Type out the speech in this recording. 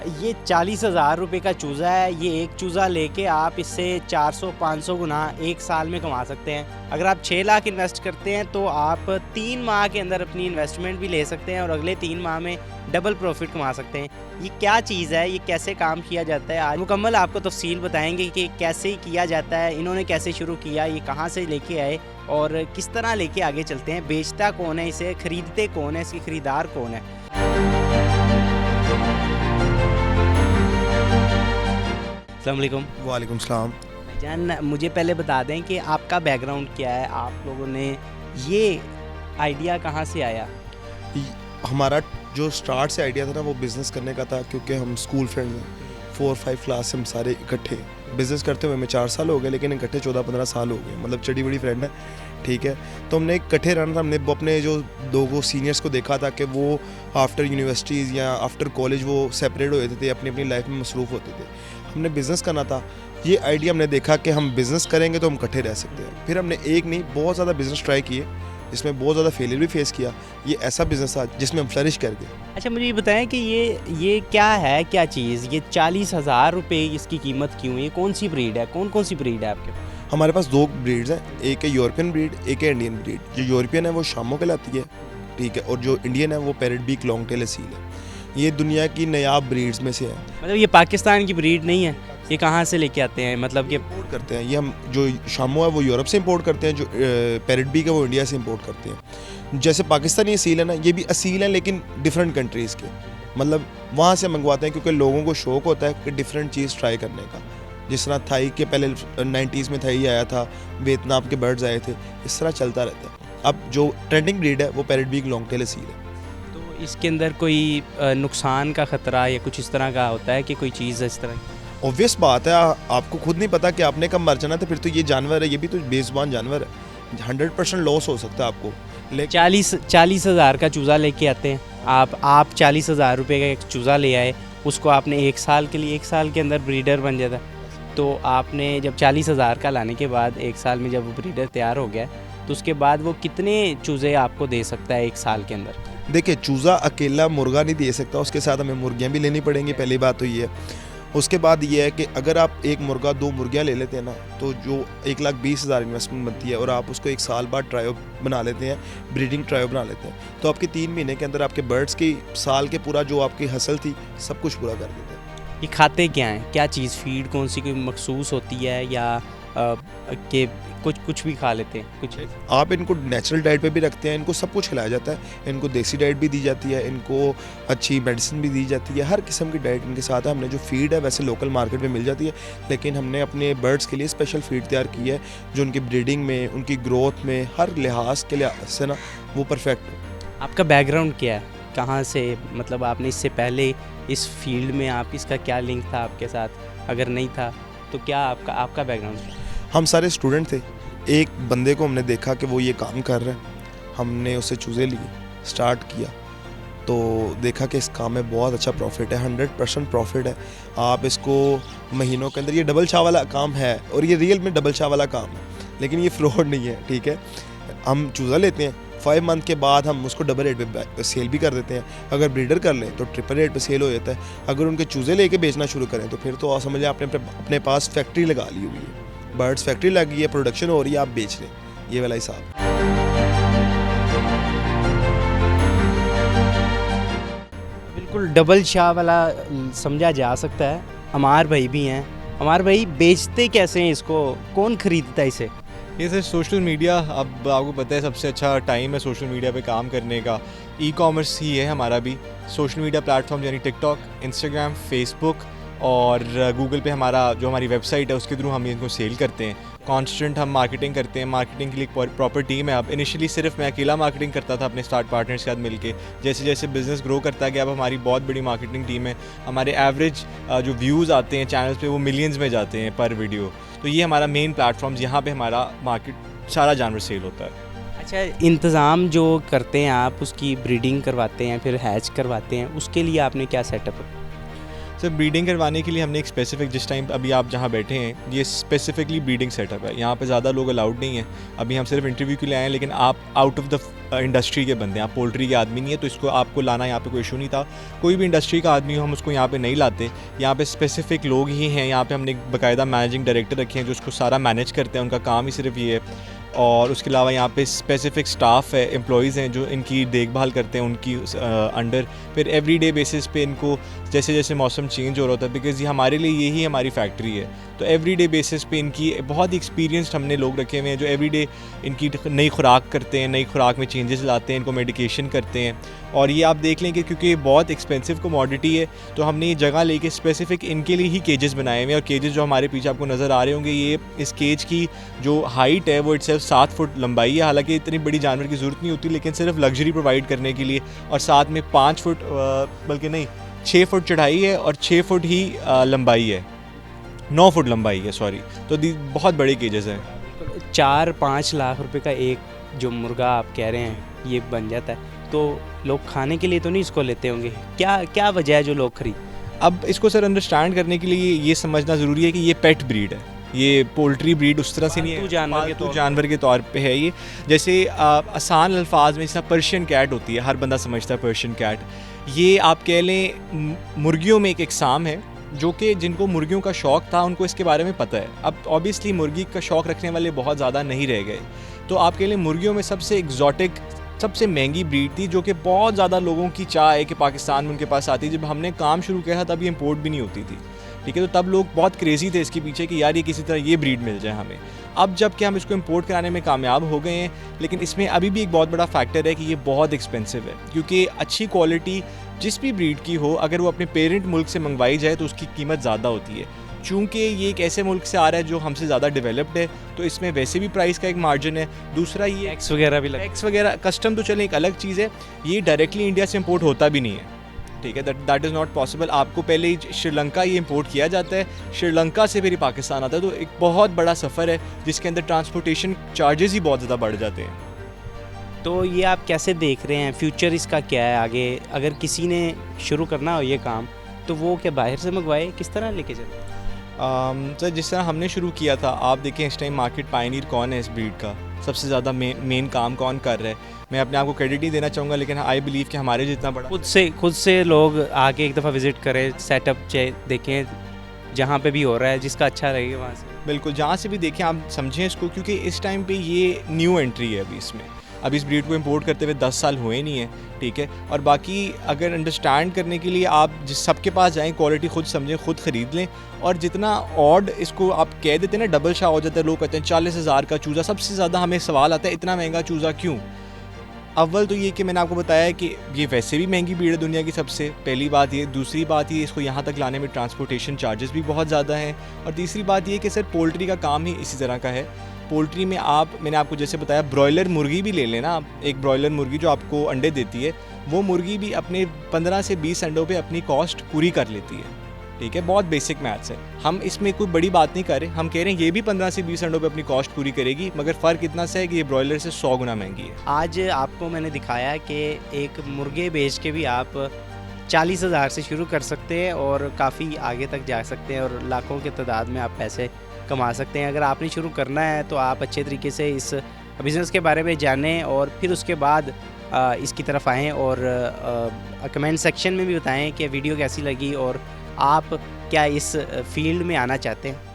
ये 40,000 रुपये का चूज़ा है। ये एक चूज़ा लेके आप इससे 400-500 गुना एक साल में कमा सकते हैं। अगर आप 6 लाख इन्वेस्ट करते हैं तो आप 3 माह के अंदर अपनी इन्वेस्टमेंट भी ले सकते हैं और अगले 3 माह में डबल प्रॉफिट कमा सकते हैं। ये क्या चीज़ है, ये कैसे काम किया जाता है, आज मुकम्मल आपको तफसील बताएंगे कि कैसे किया जाता है, इन्होंने कैसे शुरू किया, ये कहाँ से लेके आए और किस तरह लेके आगे चलते हैं, बेचता कौन है, इसे ख़रीदते कौन है, इसके ख़रीदार कौन है। अस्सलाम वालेकुम। वालेकुम सलाम। भाईजान मुझे पहले बता दें कि आपका बैकग्राउंड क्या है, आप लोगों ने ये आइडिया कहाँ से आया? हमारा जो स्टार्ट से आइडिया था ना वो बिज़नेस करने का था, क्योंकि हम स्कूल फ्रेंड्स हैं। 4-5 क्लास से हम सारे इकट्ठे बिज़नेस करते हुए हमें 4 साल हो गए, लेकिन इकट्ठे 14-15 साल हो गए, मतलब चड़ी बड़ी फ्रेंड है, ठीक है। तो हमने इकट्ठे रहना था। हमने अपने जो 2 सीनियर्स को देखा था कि वो आफ्टर यूनिवर्सिटीज़ या आफ्टर कॉलेज वो सेपरेट हो जाते थे, अपनी अपनी लाइफ में मसरूफ़ होते थे। हमने बिज़नेस करना था। ये आइडिया हमने देखा कि हम बिज़नेस करेंगे तो हम इकट्ठे रह सकते हैं। फिर हमने एक नहीं बहुत ज़्यादा बिज़नेस ट्राई किए, इसमें बहुत ज़्यादा फेलियर भी फेस किया। ये ऐसा बिज़नेस था जिसमें हम फ्लरिश कर गए। अच्छा मुझे ये बताएं कि ये क्या है, क्या चीज़, ये 40,000 रुपये इसकी कीमत क्यों है, ये कौन सी ब्रीड है, कौन कौन सी ब्रीड है आपके पास? हमारे पास 2 ब्रीड्स हैं, एक है यूरोपियन ब्रीड, एक है इंडियन ब्रीड। जो यूरोपियन है वो शामो कहलाती है, ठीक है, और जो इंडियन है वो parrot beak long tail Aseel है। ये दुनिया की नायाब ब्रीड्स में से है। मतलब ये पाकिस्तान की ब्रीड नहीं है, ये कहाँ से लेके आते हैं, मतलब कि इंपोर्ट करते हैं। ये हम जो शामो है वो यूरोप से इंपोर्ट करते हैं, जो पैरेट बीक है वो इंडिया से इंपोर्ट करते हैं। जैसे पाकिस्तानी असील है ना, ये भी असील है लेकिन डिफरेंट कंट्रीज़ के, मतलब वहाँ से मंगवाते हैं, क्योंकि लोगों को शौक़ होता है कि डिफरेंट चीज़ ट्राई करने का। जिस तरह थाई के पहले 90s में थाई आया था, वियतनाम के बर्ड्स आए थे, इस तरह चलता रहता है। अब जो ट्रेंडिंग ब्रीड है वो parrot beak long tail Aseel है। तो इसके अंदर कोई नुकसान का ख़तरा या कुछ इस तरह का होता है कि कोई चीज़ इस तरह की? ऑब्वियस बात है, आपको खुद नहीं पता कि आपने कब मर जाना, तो फिर तो ये जानवर है, ये भी तो बेज़ुबान जानवर है, 100% लॉस हो सकता है आपको। लेकिन 40,000 का चूज़ा लेके आते हैं आप 40,000 रुपये का एक चूज़ा ले आए, उसको आपने 1 साल के लिए, 1 साल के अंदर ब्रीडर बन जाता। तो आपने जब 40,000 का लाने के बाद 1 साल में जब वो ब्रीडर तैयार हो गया तो उसके बाद वो कितने चूज़े आपको दे सकता है 1 साल के अंदर? देखिए, चूज़ा अकेला मुर्गा नहीं दे सकता, उसके साथ हमें मुर्गियाँ भी लेनी पड़ेंगी, पहली बात तो ये है। उसके बाद ये है कि अगर आप एक मुर्गा 2 मुर्गियाँ ले लेते हैं ना, तो जो 1,20,000 इन्वेस्टमेंट बनती है और आप उसको 1 साल बाद ट्रायो बना लेते हैं, ब्रीडिंग ट्रायो बना लेते हैं, तो आपके 3 महीने के अंदर आपके बर्ड्स की साल के पूरा जो आपकी हसल थी सब कुछ पूरा कर देते हैं। ये खाते क्या हैं, क्या चीज़, फीड कौन सी कोई मखसूस होती है या कि कुछ भी खा लेते हैं कुछ? आप इनको नेचुरल डाइट पे भी रखते हैं, इनको सब कुछ खिलाया जाता है, इनको देसी डाइट भी दी जाती है, इनको अच्छी मेडिसिन भी दी जाती है, हर किस्म की डाइट इनके साथ है। हमने जो फीड है वैसे लोकल मार्केट में मिल जाती है, लेकिन हमने अपने बर्ड्स के लिए स्पेशल फीड तैयार की है जो उनकी ब्रीडिंग में, उनकी ग्रोथ में, हर लिहाज के लिहाज से ना वो परफेक्ट हो। आपका बैकग्राउंड क्या है, कहाँ से, मतलब आपने इससे पहले इस फील्ड में आप इसका क्या लिंक था आपके साथ, अगर नहीं था तो क्या आपका बैकग्राउंड था? हम सारे स्टूडेंट थे। एक बंदे को हमने देखा कि वो ये काम कर रहा है, हमने उससे चूज़े लिए, स्टार्ट किया, तो देखा कि इस काम में बहुत अच्छा प्रॉफिट है, 100% प्रॉफिट है। आप इसको महीनों के अंदर, ये डबल शाह वाला काम है और ये रियल में डबल शाह वाला काम है, लेकिन ये फ्रॉड नहीं है, ठीक है। हम चूज़ा लेते हैं, 5 मंथ के बाद हम उसको डबल रेट पे सेल भी कर देते हैं। अगर ब्रीडर कर लें तो ट्रिपल रेट पे सेल हो जाता है। अगर उनके चूज़े लेके बेचना शुरू करें तो फिर तो आप समझ लें आपने अपने पास फैक्ट्री लगा ली हुई है, बर्ड्स फैक्ट्री लगी है, प्रोडक्शन हो रही है, आप बेच रहे हैं, ये वाला हिसाब। बिल्कुल डबल शाह वाला समझा जा सकता है। अमार भाई भी हैं, अमार भाई बेचते कैसे हैं इसको, कौन ख़रीदता है इसे? ये सर सोशल मीडिया, अब आपको पता है सबसे अच्छा टाइम है सोशल मीडिया पे काम करने का। ई कॉमर्स ही है हमारा भी, सोशल मीडिया प्लेटफॉर्म यानी टिकटॉक, इंस्टाग्राम, फेसबुक और गूगल पे हमारा जो हमारी वेबसाइट है उसके थ्रू हम इनको सेल करते हैं। कॉन्स्टेंट हम मार्केटिंग करते हैं, मार्केटिंग के लिए एक प्रॉपर टीम है। अब इनिशियली सिर्फ मैं अकेला मार्केटिंग करता था अपने स्टार्ट पार्टनर्स के साथ मिलके, जैसे जैसे बिज़नेस ग्रो करता गया अब हमारी बहुत बड़ी मार्केटिंग टीम है। हमारे एवरेज जो व्यूज़ आते हैं चैनल्स पे वो मिलियंस में जाते हैं पर वीडियो। तो ये हमारा मेन प्लेटफॉर्म्स, यहाँ पे हमारा मार्केट सारा जानवर सेल होता है। अच्छा, इंतज़ाम जो करते हैं आप, उसकी ब्रीडिंग करवाते हैं, फिर हैच करवाते हैं, उसके लिए आपने क्या सेटअप? सर ब्रीडिंग करवाने के लिए हमने एक स्पेसिफिक, जिस टाइम अभी आप जहाँ बैठे हैं ये स्पेसिफिकली ब्रीडिंग सेटअप है, यहाँ पे ज़्यादा लोग अलाउड नहीं है। अभी हम सिर्फ इंटरव्यू के लिए आए हैं, लेकिन आप आउट ऑफ द इंडस्ट्री के बंदे हैं, आप पोल्ट्री के आदमी नहीं है, तो इसको आपको लाना यहाँ पे कोई इशू नहीं था। कोई भी इंडस्ट्री का आदमी हो हम उसको यहाँ पे नहीं लाते, यहाँ पे स्पेसिफिक लोग ही हैं। यहाँ पे हमने एक बाकायदा मैनेजिंग डायरेक्टर रखे हैं जो उसको सारा मैनेज करते हैं, उनका काम ही सिर्फ ये है। और उसके अलावा यहाँ पे स्पेसिफिक स्टाफ है, एम्प्लॉयज़ हैं जो इनकी देखभाल करते हैं उनकी अंडर। फिर एवरीडे बेसिस पे इनको जैसे जैसे मौसम चेंज हो रहा होता है, बिकॉज़ ये हमारे लिए यही हमारी फैक्ट्री है, तो एवरीडे बेसिस पे इनकी बहुत ही एक्सपीरियंस्ड हमने लोग रखे हुए हैं जो एवरीडे इनकी नई खुराक करते हैं, नई खुराक में चेंजेस लाते हैं, इनको मेडिकेशन करते हैं। और ये आप देख लें कि क्योंकि ये बहुत एक्सपेंसिव कमोडिटी है, तो हमने ये जगह लेके स्पेसिफिक इनके लिए ही केजेस बनाए हुए हैं। और केजेस जो हमारे पीछे आपको नज़र आ रहे होंगे, ये इस केज की जो हाइट है वो इटसेल्फ 7 फुट लंबाई है। हालांकि इतनी बड़ी जानवर की ज़रूरत नहीं होती, लेकिन सिर्फ लग्जरी प्रोवाइड करने के लिए। और साथ में 5 फुट बल्कि नहीं 6 फुट चढ़ाई है और 6 फुट ही लंबाई है, 9 फुट लंबाई है सॉरी। तो बहुत बड़े केजेस हैं। 4-5 लाख रुपए का एक जो मुर्गा आप कह रहे हैं ये बन जाता है, तो लोग खाने के लिए तो नहीं इसको लेते होंगे, क्या क्या वजह है जो लोग खरीद? अब इसको सर अंडरस्टैंड करने के लिए ये समझना ज़रूरी है कि ये पेट ब्रीड है, ये पोल्ट्री ब्रीड उस तरह से नहीं है, पालतू जानवर के तौर पे है ये। जैसे आसान अल्फाज में जैसा पर्शियन कैट होती है, हर बंदा समझता है पर्शियन कैट, ये आप कह लें मुर्गियों में एक इकसाम है जो कि जिनको मुर्गियों का शौक़ था उनको इसके बारे में पता है। अब ऑब्वियसली मुर्गी का शौक़ रखने वाले बहुत ज़्यादा नहीं रह गए, तो आप कह लें मुर्गियों में सबसे एग्जॉटिक, सबसे महंगी ब्रीड थी जो कि बहुत ज़्यादा लोगों की चाह है कि पाकिस्तान में उनके पास आती। जब हमने काम शुरू किया था तब ये इम्पोर्ट भी नहीं होती थी, ठीक है, तो तब लोग बहुत क्रेज़ी थे इसके पीछे कि यार ये किसी तरह ये ब्रीड मिल जाए हमें। अब जब कि हम इसको इंपोर्ट कराने में कामयाब हो गए हैं, लेकिन इसमें अभी भी एक बहुत बड़ा फैक्टर है कि ये बहुत एक्सपेंसिव है, क्योंकि अच्छी क्वालिटी जिस भी ब्रीड की हो अगर वो अपने पेरेंट मुल्क से मंगवाई जाए तो उसकी कीमत ज़्यादा होती है। चूँकि ये एक ऐसे मुल्क से आ रहा है जो हमसे ज़्यादा डेवलप्ड है, तो इसमें वैसे भी प्राइस का एक मार्जिन है। दूसरा ये टैक्स वगैरह भी टैक्स वगैरह, कस्टम तो चले एक अलग चीज़ है, ये डायरेक्टली इंडिया से इंपोर्ट होता भी नहीं है, ठीक है, दैट इज़ नॉट पॉसिबल। आपको पहले ही श्रीलंका ये इंपोर्ट किया जाता है, श्रीलंका से फिर ये पाकिस्तान आता है, तो एक बहुत बड़ा सफ़र है जिसके अंदर ट्रांसपोर्टेशन चार्जेस ही बहुत ज़्यादा बढ़ जाते हैं। तो ये आप कैसे देख रहे हैं, फ्यूचर इसका क्या है आगे? अगर किसी ने शुरू करना हो ये काम तो वो क्या बाहर से मंगवाए, किस तरह लेके चले? सर जिस तरह हमने शुरू किया था, आप देखें इस टाइम मार्केट पायनियर कौन है इस ब्रीड का, सबसे ज़्यादा मेन काम कौन कर रहा है। मैं अपने आप को क्रेडिट नहीं देना चाहूँगा, लेकिन आई बिलीव कि हमारे जितना बड़ा खुद से लोग आके एक दफ़ा विज़िट करें, सेटअप देखें, जहाँ पे भी हो रहा है जिसका अच्छा लगेगा वहाँ से। बिल्कुल, जहाँ से भी देखें आप समझें इसको, क्योंकि इस टाइम पे ये न्यू एंट्री है अभी इसमें। अभी इस ब्रीड को इंपोर्ट करते हुए 10 साल हुए नहीं है, ठीक है। और बाकी अगर अंडरस्टैंड करने के लिए आप जिस सबके पास जाएं, क्वालिटी खुद समझें, खुद ख़रीद लें। और जितना ऑड इसको आप कह देते हैं ना, डबल शाह हो जाता है, लोग कहते हैं 40,000 का चूज़ा। सबसे ज़्यादा हमें सवाल आता है इतना महंगा चूज़ा क्यों? अव्वल तो ये कि मैंने आपको बताया है कि ये वैसे भी महंगी ब्रीड है दुनिया की सबसे, पहली बात ये। दूसरी बात ये, इसको यहाँ तक लाने में ट्रांसपोर्टेशन चार्जेस भी बहुत ज़्यादा हैं। और तीसरी बात ये कि सर पोल्ट्री का काम ही इसी तरह का है। पोल्ट्री में मैंने आपको जैसे बताया, ब्रॉयलर मुर्गी भी ले लेना आप, एक ब्रॉयलर मुर्गी जो आपको अंडे देती है, वो मुर्गी भी अपने 15 से 20 अंडों पे अपनी कॉस्ट पूरी कर लेती है, ठीक है। बहुत बेसिक मैथ्स है, हम इसमें कोई बड़ी बात नहीं कर रहे। हम कह रहे हैं ये भी 15 से 20 अंडों पे अपनी कॉस्ट पूरी करेगी, मगर फ़र्क इतना सा है कि ये ब्रॉयलर से 100 गुना महंगी है। आज आपको मैंने दिखाया कि एक मुर्गे बेच के भी आप 40,000 से शुरू कर सकते हैं और काफ़ी आगे तक जा सकते हैं और लाखों के तादाद में आप पैसे कमा सकते हैं। अगर आपने शुरू करना है तो आप अच्छे तरीके से इस बिज़नेस के बारे में जानें और फिर उसके बाद इसकी तरफ आएँ और कमेंट सेक्शन में भी बताएं कि वीडियो कैसी लगी और आप क्या इस फील्ड में आना चाहते हैं।